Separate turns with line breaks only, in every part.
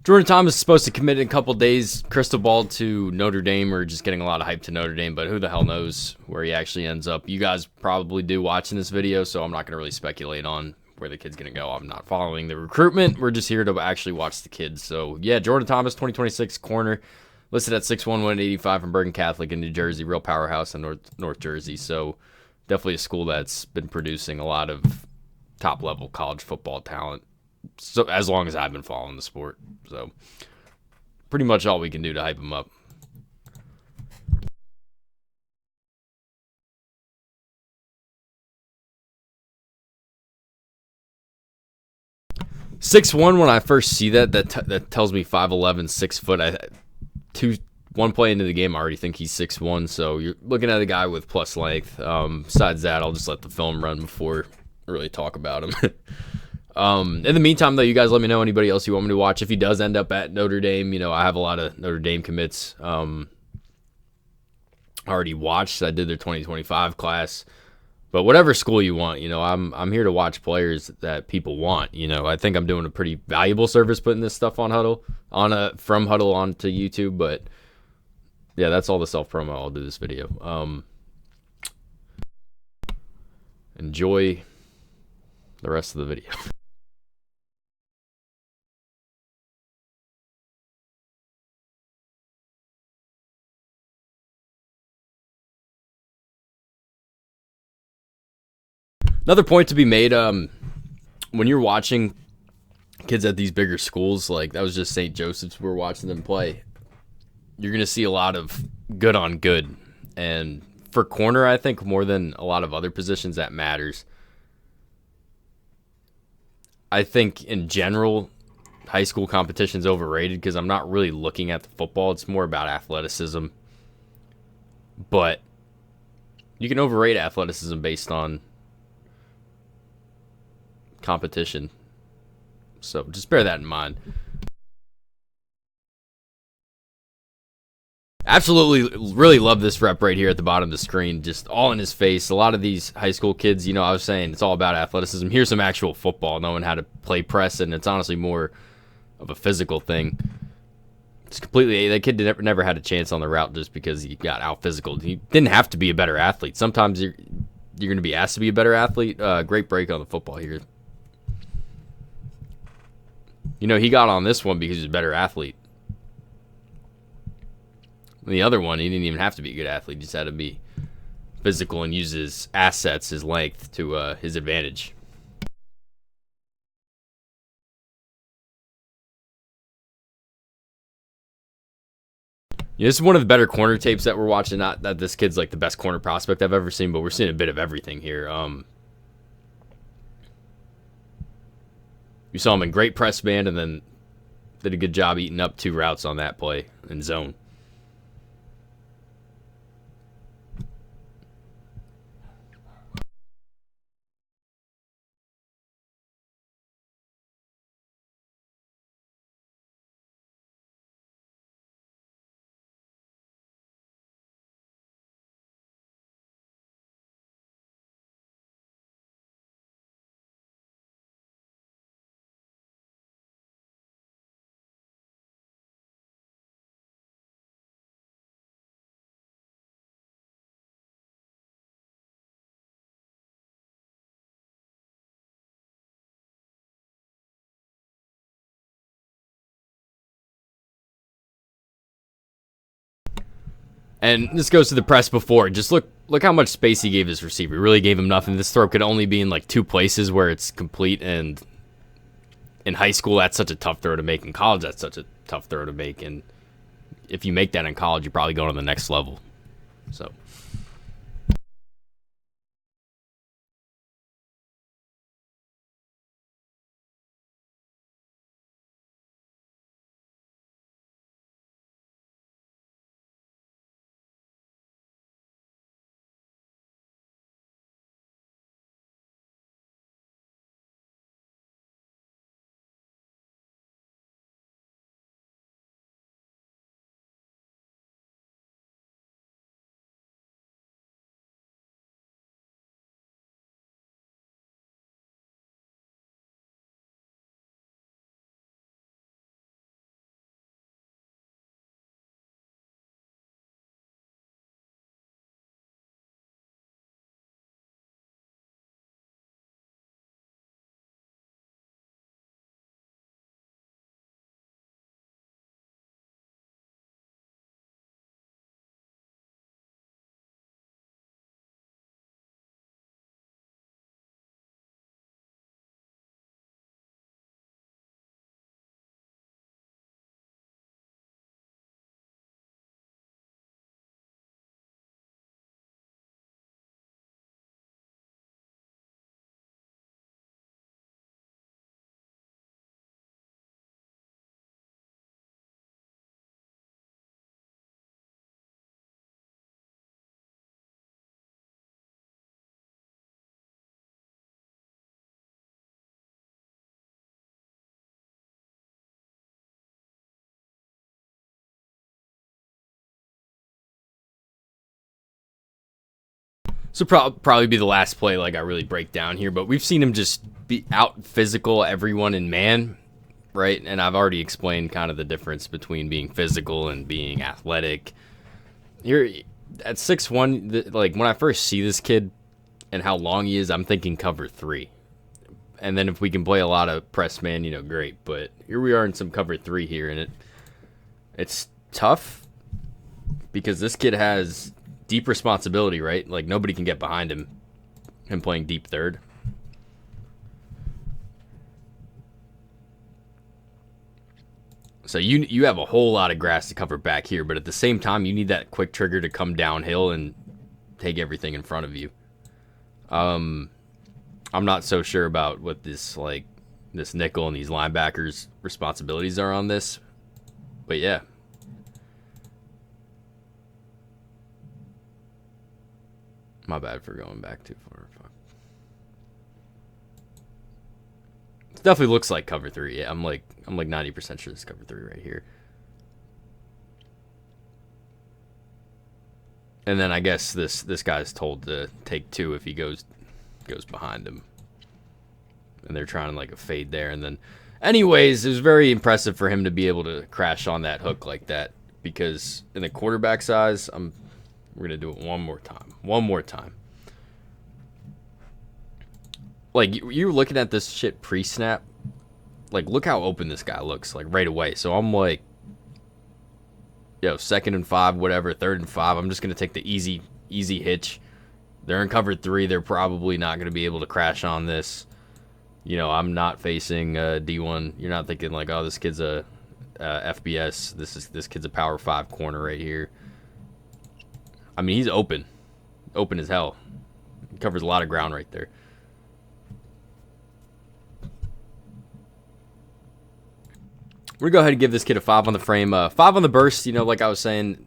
Jordan Thomas is supposed to commit in a couple days. Crystal ball to Notre Dame, or just getting a lot of hype to Notre Dame, but who the hell knows where he actually ends up. You guys probably do watching this video, so I'm not going to really speculate on where the kid's going to go. I'm not following the recruitment. We're just here to actually watch the kids. So, yeah, Jordan Thomas, 2026 corner, listed at 6'1", 185 from Bergen Catholic in New Jersey, real powerhouse in North Jersey. So, definitely a school that's been producing a lot of top-level college football talent. So as long as I've been following the sport. So pretty much all we can do to hype him up. Six one. When I first see that tells me 5'11", 6 foot. One play into the game, I already think he's 6'1". So you're looking at a guy with plus length. Besides that, I'll just let the film run before I really talk about him. In the meantime, though, you guys let me know anybody else you want me to watch. If he does end up at Notre Dame, I have a lot of Notre Dame commits already watched. I did their 2025 class. But whatever school you want, I'm here to watch players that people want. I think I'm doing a pretty valuable service putting this stuff on Huddle, from Huddle onto YouTube. But yeah, that's all the self promo. I'll do this video. Enjoy the rest of the video. Another point to be made, when you're watching kids at these bigger schools, like that was just St. Joseph's, we were watching them play, you're going to see a lot of good on good. And for corner, I think more than a lot of other positions, that matters. I think in general, high school competition is overrated because I'm not really looking at the football. It's more about athleticism. But you can overrate athleticism based on competition. So just bear that in mind. Absolutely, really love this rep right here at the bottom of the screen. Just all in his face. A lot of these high school kids, I was saying it's all about athleticism. Here's some actual football, knowing how to play press, and it's honestly more of a physical thing. It's completely, that kid never had a chance on the route just because he got out physical. He didn't have to be a better athlete. Sometimes you're going to be asked to be a better athlete. Great break on the football here. He got on this one because he's a better athlete. The other one, he didn't even have to be a good athlete. He just had to be physical and use his assets, his length, to his advantage. This is one of the better corner tapes that we're watching. Not that this kid's like the best corner prospect I've ever seen, but we're seeing a bit of everything here. You saw him in great press man, and then did a good job eating up 2 routes on that play in zone. And this goes to the press before. Just look how much space he gave his receiver. He really gave him nothing. This throw could only be in like 2 places where it's complete. And in high school, that's such a tough throw to make. In college, that's such a tough throw to make. And if you make that in college, you're probably going to the next level. So So probably be the last play like I really break down here, but we've seen him just be out physical everyone in man, right? And I've already explained kind of the difference between being physical and being athletic. Here at 6'1", like when I first see this kid and how long he is, I'm thinking cover 3. And then if we can play a lot of press man, you know, great. But here we are in some cover 3 here, and it's tough because this kid has deep responsibility, right? Like nobody can get behind him playing deep third. So you have a whole lot of grass to cover back here, but at the same time, you need that quick trigger to come downhill and take everything in front of you. I'm not so sure about what this nickel and these linebackers' responsibilities are on this, but yeah. My bad for going back too far. Fuck. It definitely looks like cover 3. Yeah, I'm like 90% sure this is cover 3 right here. And then I guess this guy's told to take 2 if he goes behind him. And they're trying like a fade there. And then, anyways, it was very impressive for him to be able to crash on that hook like that, because in the quarterback size, we're going to do it one more time. One more time. Like, you're looking at this shit pre-snap. Like, look how open this guy looks, like, right away. So I'm like, yo, 2nd and 5, whatever, 3rd and 5. I'm just going to take the easy hitch. They're in cover 3. They're probably not going to be able to crash on this. You know, I'm not facing D1. You're not thinking like, oh, this kid's a FBS. This kid's a Power 5 corner right here. I mean, he's open as hell. He covers a lot of ground right there. We're going to go ahead and give this kid a 5 on the frame. 5 on the burst. You know, like I was saying,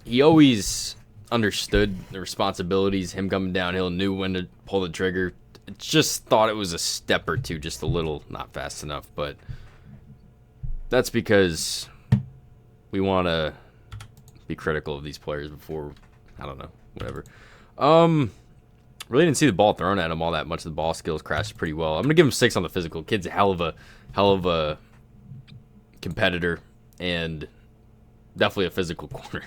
he always understood the responsibilities. Him coming downhill, knew when to pull the trigger. Just thought it was a step or two, just a little not fast enough. But that's because we want to be critical of these players before, I don't know, whatever. Really didn't see the ball thrown at him all that much. The ball skills crashed pretty well. I'm gonna give him 6 on the physical. Kid's a hell of a competitor and definitely a physical corner.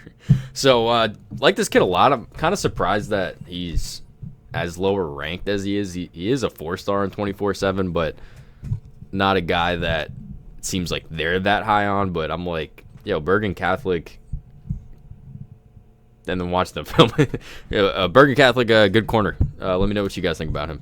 So like this kid a lot. I'm kind of surprised that he's as lower ranked as he is. He is a 4-star in 24/7, but not a guy that seems like they're that high on. But I'm like, yo, Bergen Catholic. And then watch the film. Bergen Catholic, good corner. Let me know what you guys think about him.